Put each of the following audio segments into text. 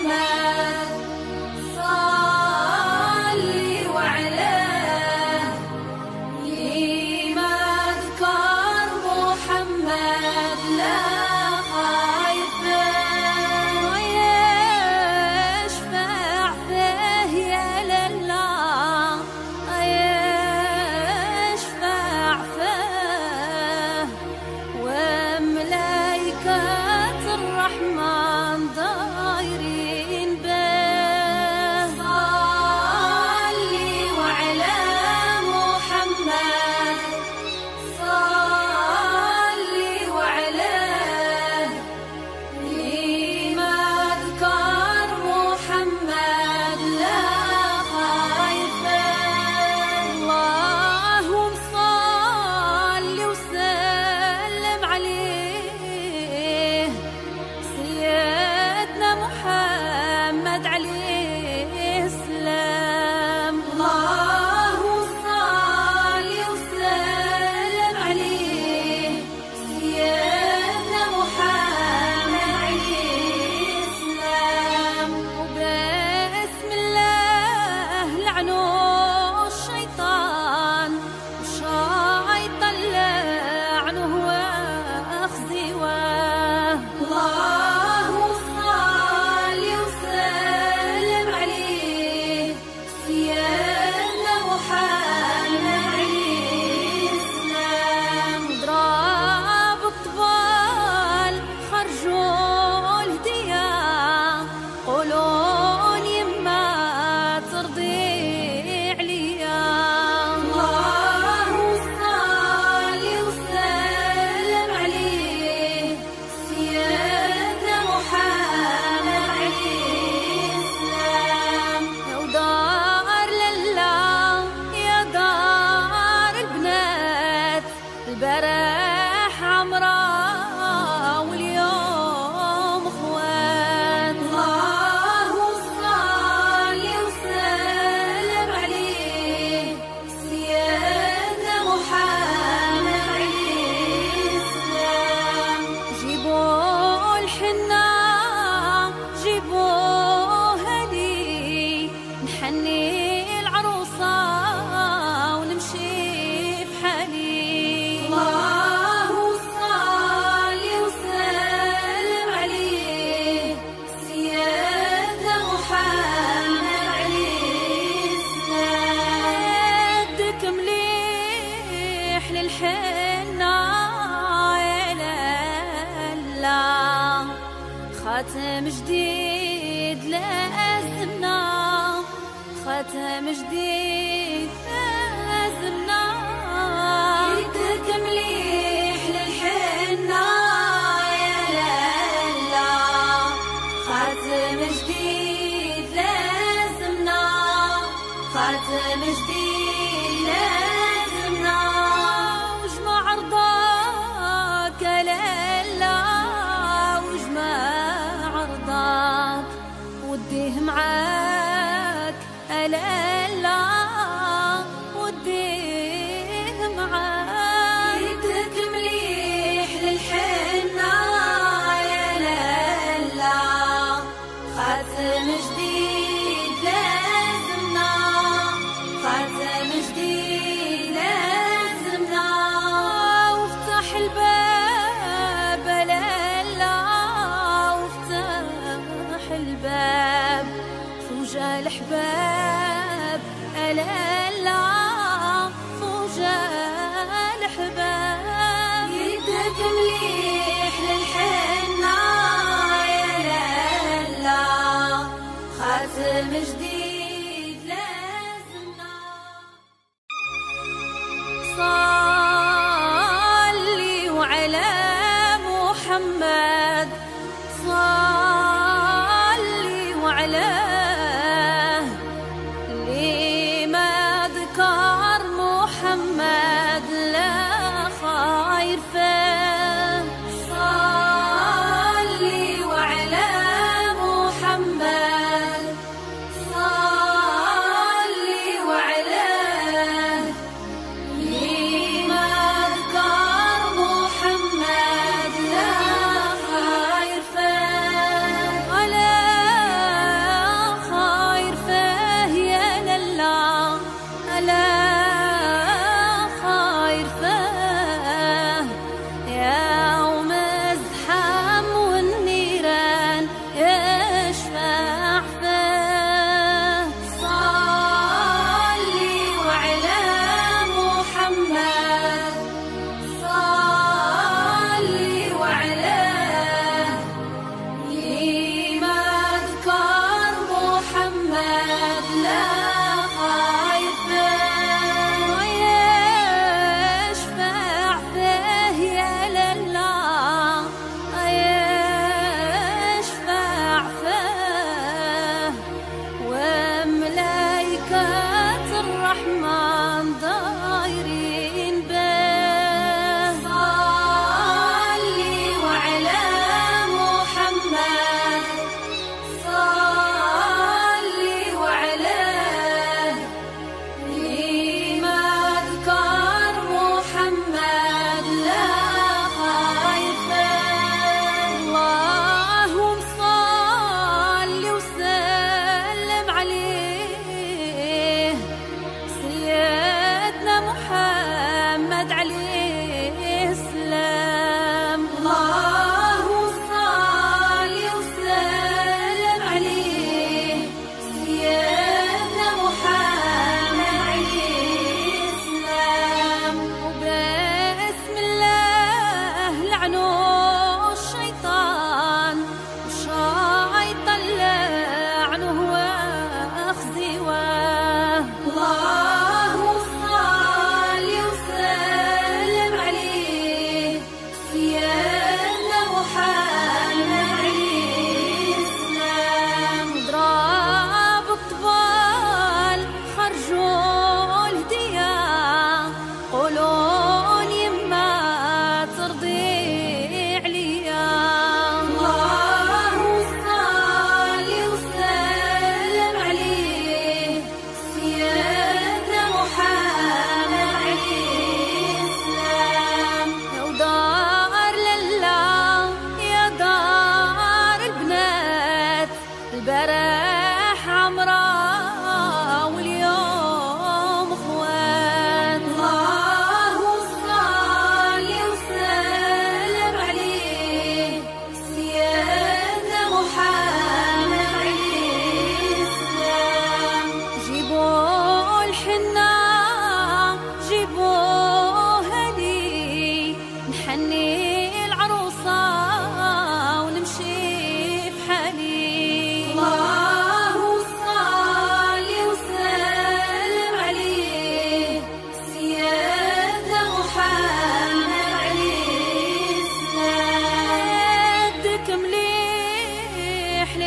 محمد صلي وعليه لما ذكر محمد لا خير فيه ويشفع فيه يا لله يشفع فيه وملائكة الرحمن دايرين به صلي وعلى محمد صلي وعليه لما ذكر محمد لا خير فيه اللهم صل وسلم عليه سيدنا محمد عليه السلام اللهم صل وسلم عليه سيدنا محمد عليه السلام وبسم الله لعنوا الشيطان والشيطان لعنه واخزواه اللهم صل وسلم عليه سيدنا محمد عليه السلام ضرب الطبال خرجوا الهدية قولون يما ترضي عليا اللهم صل وسلم عليه سيدنا محمد عليه السلام يا دار لله يا دار البنات البارح عمرة واليوم اخوات اللهم صل وسلم عليه سيدنا محمد عليه السلام جيبوا الحنة جيبوا هدي نحني العروسة ونمشي في حالي اللهم صل وسلم عليه سيدنا محمد عليه السلام يدك مليح للحنة يا لالا خاتم جديد لازمنا خاتم جديد لازمنا يدك مليح للحنة يا لالا خاتم جديد لازمنا خاتم جديد لازمنا وجمع رضاك يا لالا وجمع رضاك وديه معاك يا لالا وديه معاك يدك مليح للحنة يا لالا خاتم جديد لازمنا خاتم جديد لازمنا وافتح الباب يا لالا وافتح الباب فوجا الحباب يا لالا فوجا الحباب يدك مليح للحنة يا لالا خاتم جديد لازمنا صلي وعلى محمد صلي وعليه لما ذكر محمد لا خير فيه صلي وعلى محمد صلي وعليه لما ذكر محمد لا خير فيه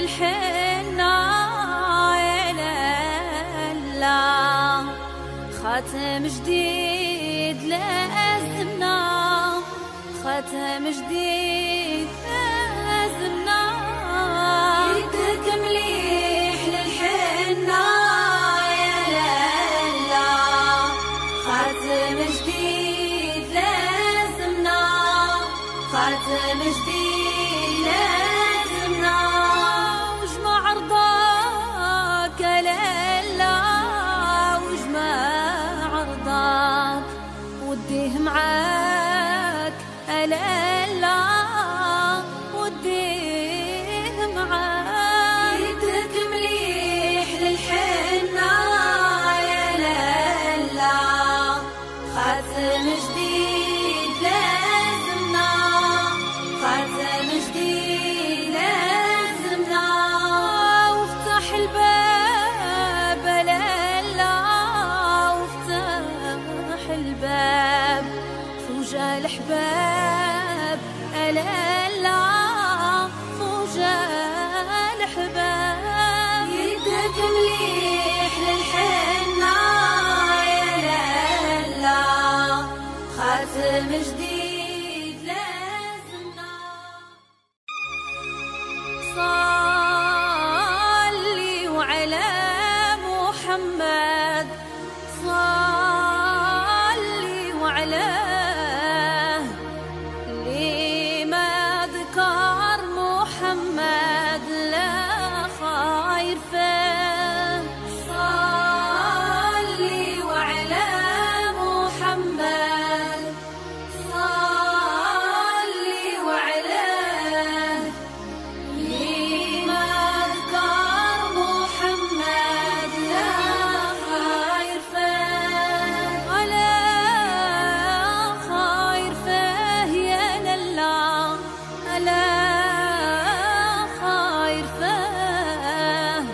الحنة يا لا خاتم جديد لازمنا خاتم جديد لازمنا يدك مليح للحنة يا لا خاتم جديد لازمنا خاتم جديد لازمنا وجمع رضاك لالا وجمع رضاك وديه معاك لالا وديه معاك يدك مليح للحنة يا لالا خاتم جديد لازمنا خاتم جديد لازمنا وافتح الباب لالا وافتح الباب فوجا الحباب لالا فوجا الحباب يدك مليح للحنة يا لالا خاتم جديد لازمنا صلي وعلى محمد صلي وعلاه اللي ما ذكر محمد لا خير فيه صلي وعلى محمد صلي وعلاه اللي ما ذكر محمد لا خير فيه ولا خير فيه يا لالا لا خير فيه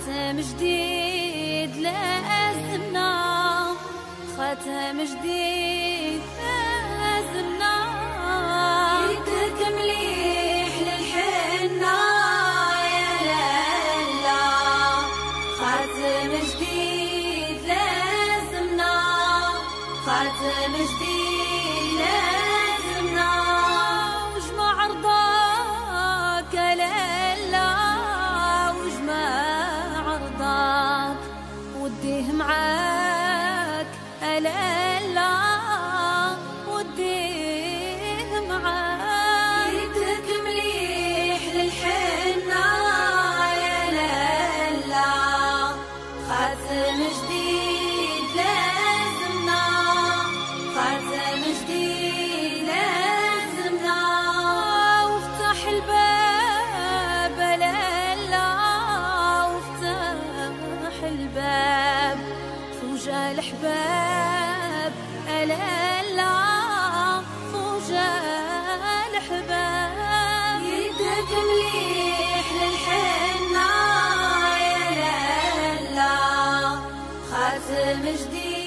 ختم جديد لازمنا، ختم جديد لازمنا. يدك مليح للحنة يا لالا، ختم جديد لازمنا، ختم جديد لازمنا. وجمع رضاك يا لالا، وجمع رضاك وديه معاك يا لالا، وديه معاك. يدك مليح للحنة يا لالا، ختم جديد لازمنا، ختم جديد لازمنا. وافتح الباب يا لالا، وافتح الباب فوجا الحباب يا لالا، فوجا الحباب. يدك مليح للحنة يا لالا، ختم جديد